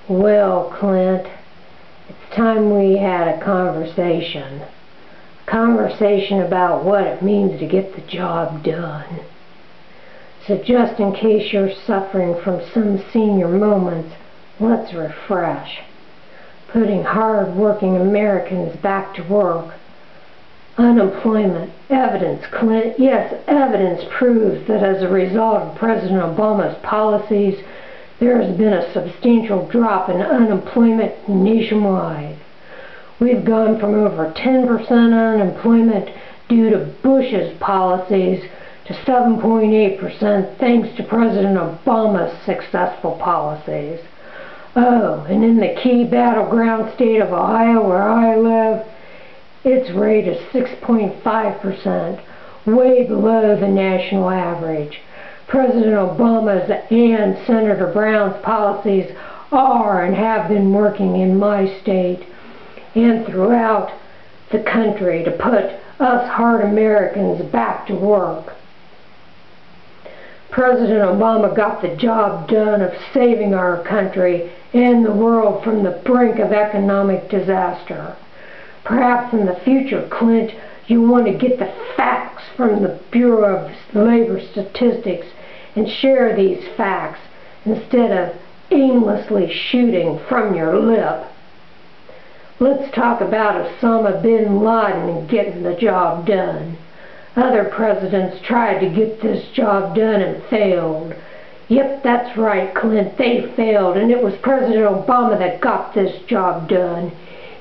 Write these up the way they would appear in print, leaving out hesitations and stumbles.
Well, Clint, it's time we had a conversation. A conversation about what it means to get the job done. So just in case you're suffering from some senior moments, let's refresh. Putting hard-working Americans back to work. Unemployment. Evidence, Clint. Yes, evidence proves that as a result of President Obama's policies, there has been a substantial drop in unemployment nationwide. We've gone from over 10% unemployment due to Bush's policies to 7.8% thanks to President Obama's successful policies. Oh, and in the key battleground state of Ohio where I live, its rate is 6.5%, way below the national average. President Obama's and Senator Brown's policies are and have been working in my state and throughout the country to put us hard Americans back to work. President Obama got the job done of saving our country and the world from the brink of economic disaster. Perhaps in the future, Clint, you want to get the facts from the Bureau of Labor Statistics and share these facts instead of aimlessly shooting from your lip. Let's talk about Osama bin Laden and getting the job done. Other presidents tried to get this job done and failed. Yep, that's right, Clint, they failed, and it was President Obama that got this job done.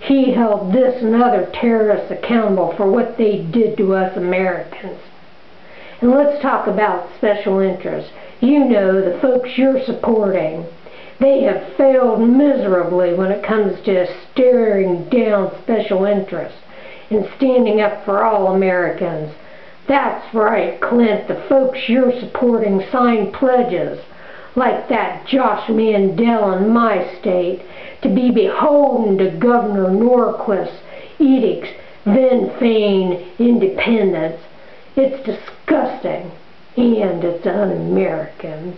He held this and other terrorists accountable for what they did to us Americans. And let's talk about special interests. You know, the folks you're supporting. They have failed miserably when it comes to staring down special interests and standing up for all Americans. That's right, Clint, the folks you're supporting signed pledges, like that Josh Mandel in my state, to be beholden to Governor Norquist's edicts, then feign independence. It's disgusting, and it's un-American.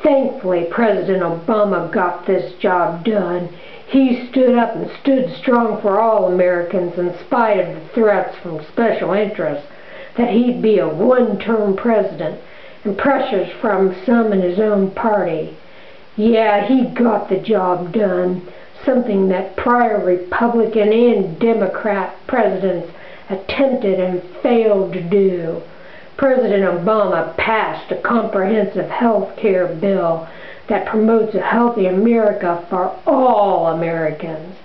Thankfully, President Obama got this job done. He stood up and stood strong for all Americans in spite of the threats from special interests that he'd be a one-term president and pressures from some in his own party. Yeah, he got the job done, something that prior Republican and Democrat presidents attempted and failed to do. President Obama passed a comprehensive health care bill that promotes a healthy America for all Americans.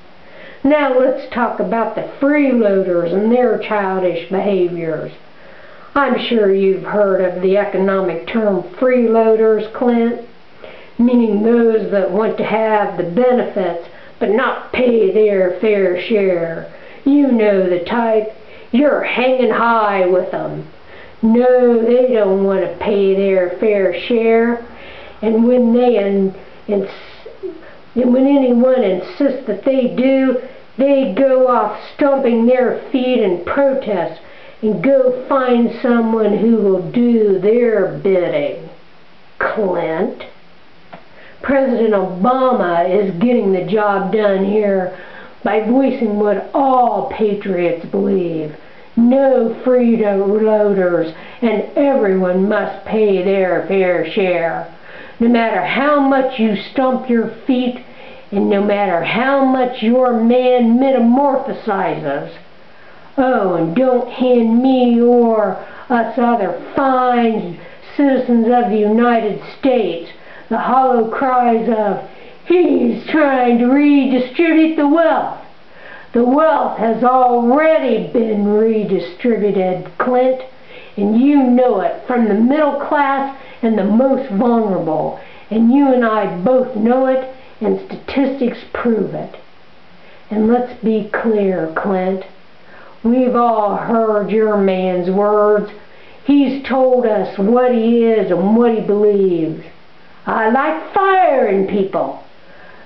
Now let's talk about the freeloaders and their childish behaviors. I'm sure you've heard of the economic term freeloaders, Clint, meaning those that want to have the benefits but not pay their fair share. You know the type. You're hanging high with them. No, they don't want to pay their fair share, and when anyone insists that they do, they go off stomping their feet in protest and go find someone who will do their bidding. Clint. President Obama is getting the job done here by voicing what all patriots believe. No freeloaders, and everyone must pay their fair share. No matter how much you stomp your feet, and no matter how much your man metamorphosizes. Oh, and don't hand me or us other fine citizens of the United States the hollow cries of, "He's trying to redistribute the wealth." The wealth has already been redistributed, Clint, and you know it, from the middle class and the most vulnerable, and you and I both know it, and statistics prove it. And let's be clear, Clint, we've all heard your man's words. He's told us what he is and what he believes. I like firing people.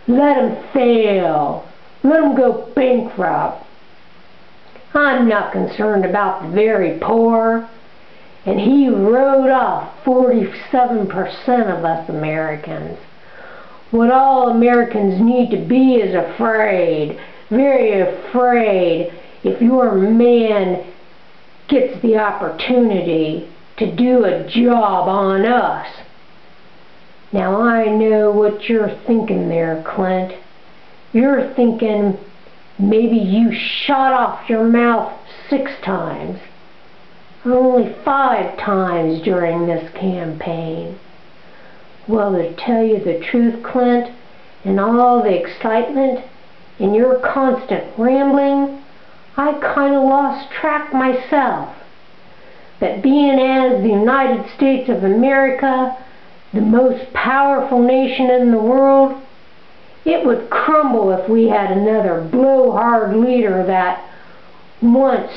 Let them fail. Let them go bankrupt. I'm not concerned about the very poor. And he wrote off 47% of us Americans. What all Americans need to be is afraid, very afraid, if your man gets the opportunity to do a job on us. Now I know what you're thinking there, Clint. You're thinking maybe you shot off your mouth 6 times, only 5 times during this campaign. Well, to tell you the truth, Clint, in all the excitement, in your constant rambling, I kind of lost track myself. That being as the United States of America, the most powerful nation in the world, it would crumble if we had another blowhard leader that wants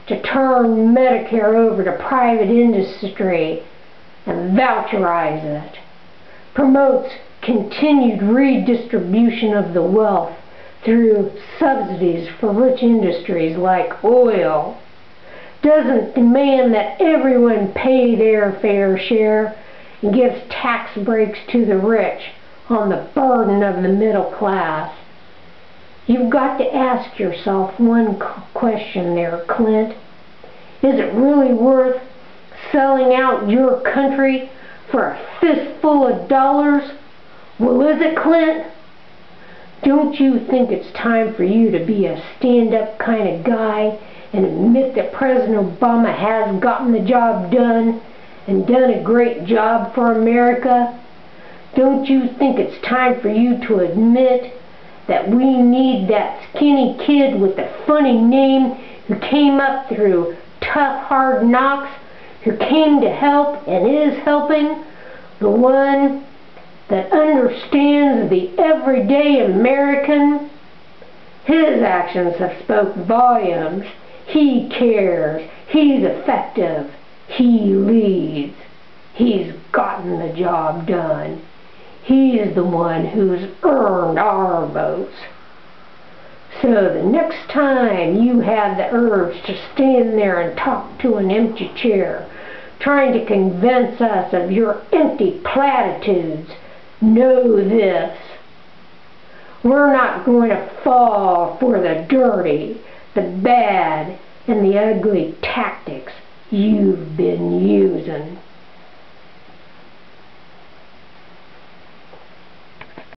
to turn Medicare over to private industry and voucherize it, promotes continued redistribution of the wealth through subsidies for rich industries like oil, doesn't demand that everyone pay their fair share, and gives tax breaks to the rich on the burden of the middle class. You've got to ask yourself one question there, Clint. Is it really worth selling out your country for a fistful of dollars? Well, is it, Clint? Don't you think it's time for you to be a stand-up kind of guy and admit that President Obama has gotten the job done and done a great job for America? Don't you think it's time for you to admit that we need that skinny kid with the funny name who came up through tough, hard knocks, who came to help and is helping, the one that understands the everyday American? His actions have spoke volumes. He cares. He's effective. He leads. He's gotten the job done. He's the one who's earned our votes. So the next time you have the urge to stand there and talk to an empty chair, trying to convince us of your empty platitudes, know this: we're not going to fall for the dirty, the bad, and the ugly tactics you've been using.